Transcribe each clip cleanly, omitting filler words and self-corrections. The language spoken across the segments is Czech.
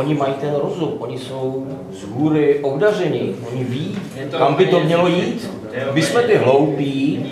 Oni mají ten rozum, oni jsou z hůry obdaření, oni ví, kam by to mělo jít. My jsme ty hloupí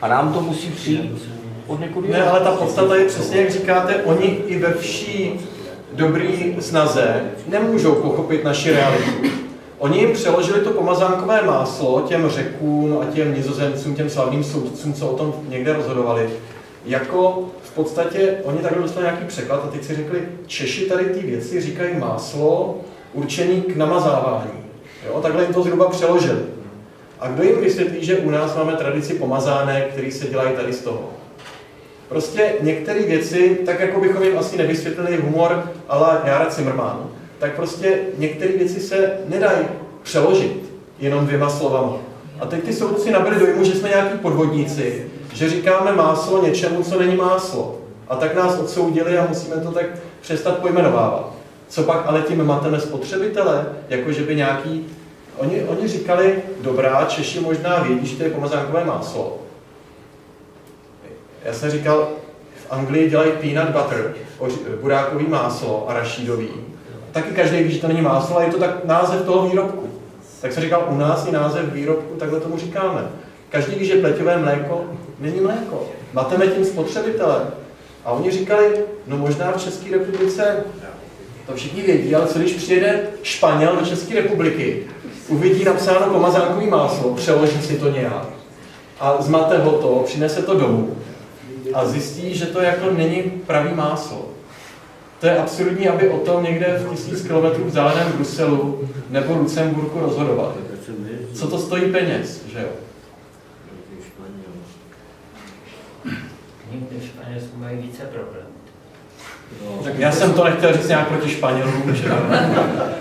a nám to musí přijít od někud. Ne, ale ta podstata je přesně, jak říkáte, oni i ve vší dobrý snaze nemůžou pochopit naši realitu. Oni jim přeložili to pomazánkové máslo těm Řekům a těm Nizozemcům, těm slavným soudcům, co o tom někde rozhodovali. Jako v podstatě oni takhle dostali nějaký překlad a teď si řekli, Češi tady ty věci říkají máslo určený k namazávání. Jo? Takhle jim to zhruba přeložili. A kdo jim vysvětlí, že u nás máme tradici pomazánek, který se dělají tady z toho? Prostě některé věci, tak jako bychom jim asi nevysvětlili humor a la Jára Cimrman, tak prostě některé věci se nedají přeložit jenom 2 slovama. A teď ty soudci nabyli dojmu, že jsme nějaký podvodníci, že říkáme máslo něčemu, co není máslo. A tak nás odsoudili a musíme to tak přestat pojmenovávat. Co pak ale tím mateme spotřebitele, jako že by nějaký... Oni říkali, dobrá, Češi možná vědí, že to je pomazánkové máslo. Já jsem říkal, v Anglii dělají peanut butter, burákový máslo a rašídový. Taky každý ví, že to není máslo, ale je to tak název toho výrobku. Tak jsem říkal, u nás je název výrobku, takhle tomu říkáme. Každý ví, že pleťové mléko není mléko. Mateme tím spotřebitele. A oni říkali, no možná v České republice, to všichni vědí, ale co když přijede Španěl do České republiky, uvidí napsáno pomazánkový máslo, přeloží si to nějak a zmate ho to, přinese to domů a zjistí, že to jako není pravý máslo. To je absurdní, aby o tom někde v 1000 km vzdáleném Bruselu nebo Lucemburku rozhodovali. Co to stojí peněz, že jo? Někdy Španělsku mají více problémů. Tak já jsem to nechtěl říct nějak proti Španělům, že?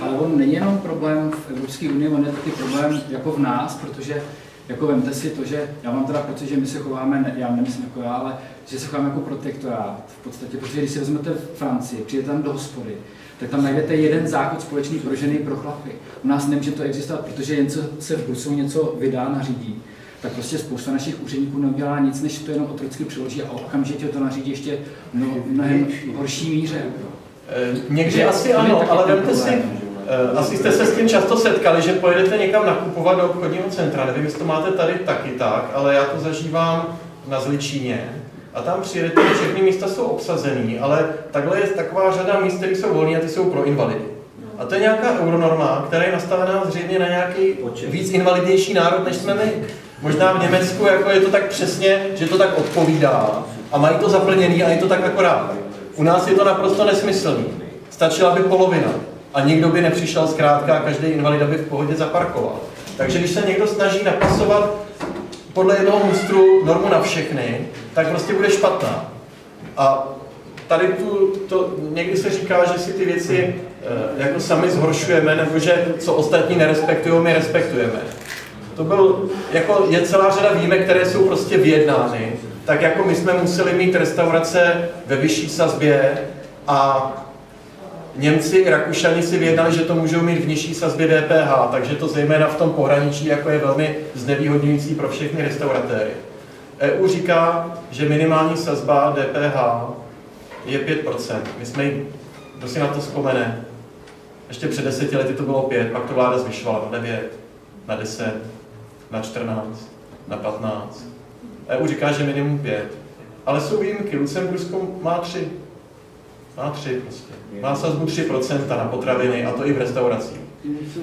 Ale on není jenom problém v Evropské unii, on je taky problém jako v nás, protože jako vemte si to, že já mám teda pocit, že my se chováme, já nemyslím jako já, ale že se chováme jako protektorát v podstatě, protože když si vezmete Francii, přijete tam do hospody, tak tam najdete jeden záchod společný pro ženy i pro chlapy. U nás nemůže to existovat, protože jen co se v Bruselu něco vydá, nařídí, tak prostě spousta našich úředníků neudělá nic, než to jenom otrocky přiloží a okamžitě to nařídí ještě mnohem horší míře. Někdy asi ano, ale vemte si, asi jste se s tím často setkali, že pojedete někam nakupovat do obchodního centra, nevím, jestli to máte tady taky tak, ale já to zažívám na Zličíně a tam přijedete, všechny místa jsou obsazený, ale takhle je taková řada míst, které jsou volné a ty jsou pro invalidy. A to je nějaká euronorma, která je nastavená zřejmě na nějaký víc invalidnější národ, než jsme my. Možná v Německu jako je to tak přesně, že to tak odpovídá a mají to zaplněný a je to tak akorát. U nás je to naprosto nesmyslný. Stačila by polovina a nikdo by nepřišel zkrátka a každý invalida by v pohodě zaparkoval. Takže když se někdo snaží napasovat podle jednoho mustru normu na všechny, tak prostě bude špatná. A tady někdy se říká, že si ty věci jako sami zhoršujeme, nebo že co ostatní nerespektují, my respektujeme. To byl, jako je celá řada výjimek, které jsou prostě vyjednány, tak jako my jsme museli mít restaurace ve vyšší sazbě a Němci i Rakušani si vyjednali, že to můžou mít v nižší sazbě DPH, takže to zejména v tom pohraničí jako je velmi znevýhodňující pro všechny restauratéry. EU říká, že minimální sazba DPH je 5%. My jsme kdo si na to vzpomene, ještě před 10 lety to bylo 5, pak to vláda zvyšovala na 9, na 10, na 14, na 15. EU říká, že minimum 5. Ale jsou výjimky. Lucembursko má 3. Má 3 prostě. Má sazbu 3% na potraviny a to i v restauracích.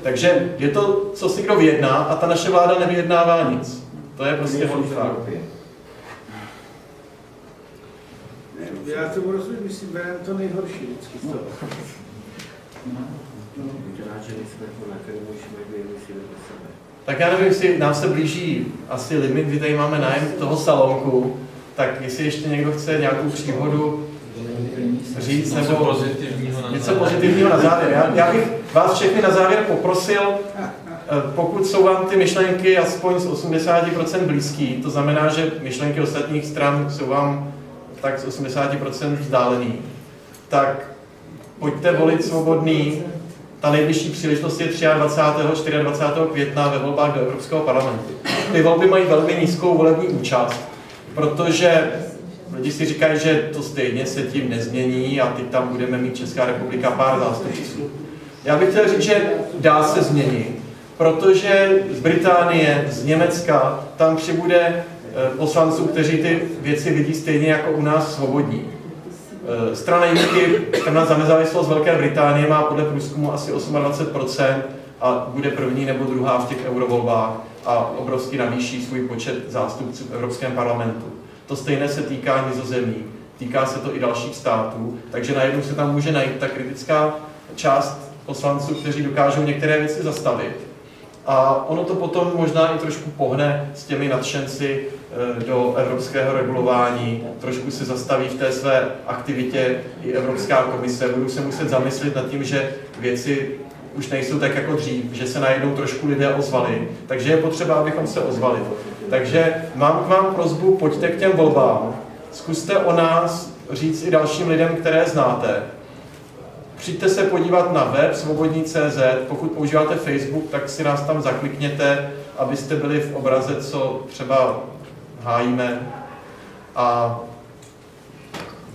Takže je to, co si kdo vyjedná a ta naše vláda nevyjednává nic. To je prostě holý fakt. Já tomu rozumím, myslím, bereme to nejhorší vždycky z toho. Tak já nevím, jestli nám se blíží asi limit, kdy tady máme nájem toho salonku, tak jestli ještě někdo chce nějakou příhodu říct, nebo něco pozitivního na závěr. Já bych vás všechny na závěr poprosil, pokud jsou vám ty myšlenky aspoň z 80% blízký, to znamená, že myšlenky ostatních stran jsou vám tak z 80% vzdálený, tak pojďte volit svobodný. Ta nejbližší příležitost je 23. 24. května ve volbách do Evropského parlamentu. Ty volby mají velmi nízkou volební účast, protože lidi si říkají, že to stejně se tím nezmění a teď tam budeme mít Česká republika pár zástupců. Já bych chtěl říct, že dá se změnit, protože z Británie, z Německa, tam přibude poslanců, kteří ty věci vidí stejně jako u nás svobodní. Strana UKIP, strana za nezávislost Velké Británie, má podle průzkumu asi 28% a bude první nebo druhá v těch eurovolbách a obrovsky navýší svůj počet zástupců v Evropském parlamentu. To stejné se týká Nizozemí, týká se to i dalších států, takže najednou se tam může najít ta kritická část poslanců, kteří dokážou některé věci zastavit. A ono to potom možná i trošku pohne s těmi nadšenci do evropského regulování, trošku se zastaví v té své aktivitě i Evropská komise, budou se muset zamyslet nad tím, že věci už nejsou tak jako dřív, že se najednou trošku lidé ozvali, takže je potřeba, abychom se ozvali. Takže mám k vám prosbu, pojďte k těm volbám, zkuste o nás říct i dalším lidem, které znáte. Přijďte se podívat na web svobodní.cz, pokud používáte Facebook, tak si nás tam zaklikněte, abyste byli v obraze, co třeba hájíme. A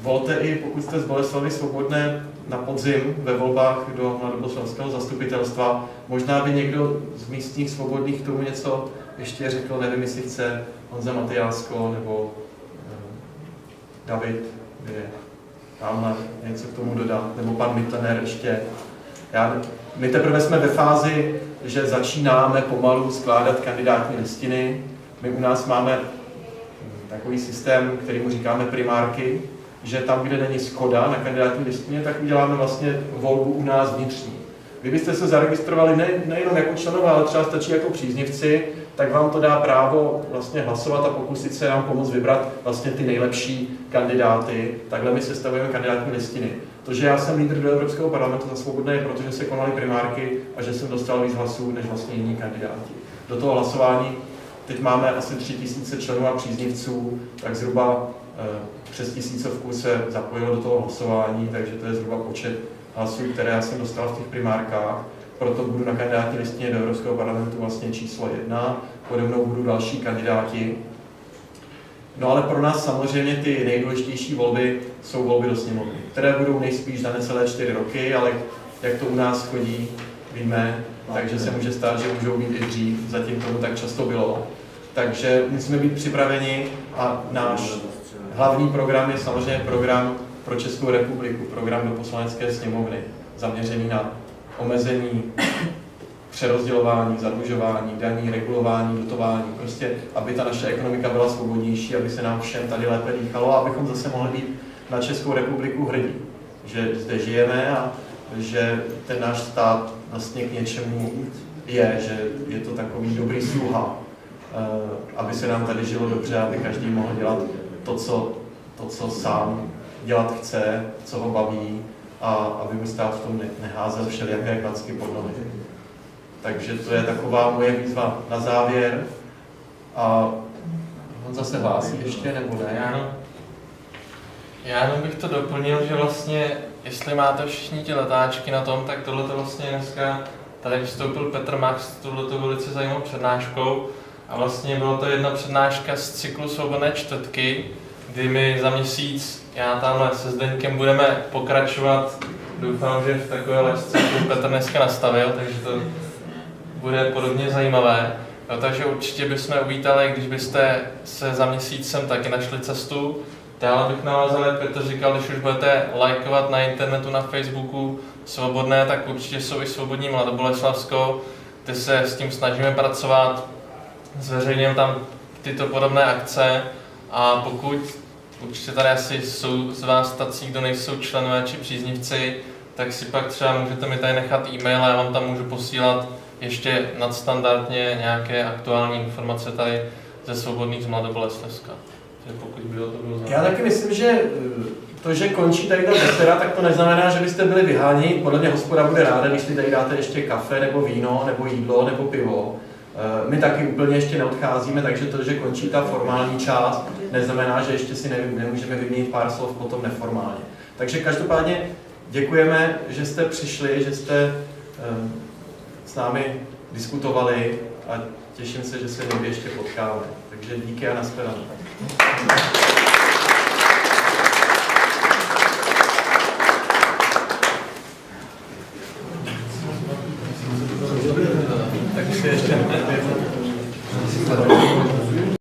volte i, pokud jste z Boleslavy Svobodné, na podzim ve volbách do mladoboleslavského zastupitelstva. Možná by někdo z místních svobodných k tomu něco ještě řekl, nevím, jestli chce Honza Matyásko nebo David, je tamhle něco k tomu dodat, nebo pan Mittlener ještě. My teprve jsme ve fázi, že začínáme pomalu skládat kandidátní listiny. My u nás máme takový systém, kterému říkáme primárky, že tam, kde není shoda na kandidátní listině, tak uděláme vlastně volbu u nás vnitřní. Vy byste se zaregistrovali nejenom jako členové, ale třeba stačí jako příznivci, tak vám to dá právo vlastně hlasovat a pokusit se nám pomoct vybrat vlastně ty nejlepší kandidáty. Takhle my sestavujeme kandidátní listiny. To, že já jsem lídr do Evropského parlamentu za Svobodné, je proto, že se konaly primárky a že jsem dostal víc hlasů než vlastně jiní kandidáti. Do toho hlasování teď máme asi 3000 členů a příznivců, tak zhruba přes 1000 se zapojilo do toho hlasování, takže to je zhruba počet hlasů, které já jsem dostal v těch primárkách. Proto budu na kandidátní listině do Evropského parlamentu vlastně číslo 1, pode mnou budou další kandidáti. No ale pro nás samozřejmě ty nejdůležitější volby jsou volby do sněmovny, které budou nejspíš za necelé 4 roky, ale jak to u nás chodí, víme, takže se může stát, že můžou být i dřív, zatím tomu tak často bylo. Takže musíme být připraveni a náš hlavní program je samozřejmě program pro Českou republiku, program do Poslanecké sněmovny, zaměřený na omezení, přerozdělování, zadlužování, daní, regulování, dotování, prostě aby ta naše ekonomika byla svobodnější, aby se nám všem tady lépe dýchalo a abychom zase mohli být na Českou republiku hrdí, že zde žijeme a že ten náš stát vlastně k něčemu je, že je to takový dobrý sluha, aby se nám tady žilo dobře, aby každý mohl dělat to, co sám dělat chce, co ho baví a aby mu stát v tom neházel všelijaké klacky pod nohy. Takže to je taková moje výzva na závěr. A Honza se hlásí ještě, nebo ne? Já jenom bych to doplnil, že vlastně, jestli máte všichni ty letáčky na tom, tak tohle to vlastně dneska tady vystoupil Petr Max s touhleto velice zajímavou přednáškou. A vlastně byla to jedna přednáška z cyklu Svobodné čtvrtky, kdy my za měsíc, já tamhle se Zdeňkem budeme pokračovat. Doufám, že v takové lehce, kterou Petr dneska nastavil, takže to bude podobně zajímavé. No, takže určitě bychom uvítali, když byste se za měsícem taky našli cestu. Dále bych navázal, jak Petr říkal, když už budete lajkovat na internetu, na Facebooku Svobodné, tak určitě jsou i Svobodní Mladoboleslavsko, kde se s tím snažíme pracovat. Zveřejňujeme tam tyto podobné akce a pokud určitě tady asi jsou z vás tací, kdo nejsou členové či příznivci, tak si pak třeba můžete mi tady nechat e-mail a já vám tam můžu posílat ještě nadstandardně nějaké aktuální informace tady ze Svobodných z Mladoboleslavska. Pokud bylo to bylo Já taky myslím, že to, že končí tady ta beseda, tak to neznamená, že byste byli vyháni. Podle mě hospoda bude ráda, když si tady dáte ještě kafe, nebo víno, nebo jídlo, nebo pivo. My taky úplně ještě neodcházíme, takže to, že končí ta formální část, neznamená, že ještě si nemůžeme vyměnit pár slov potom neformálně. Takže každopádně děkujeme, že jste přišli, že jste s námi diskutovali a těším se, že se někdy ještě potkáme. Takže díky a nashledanou. Tak si ještě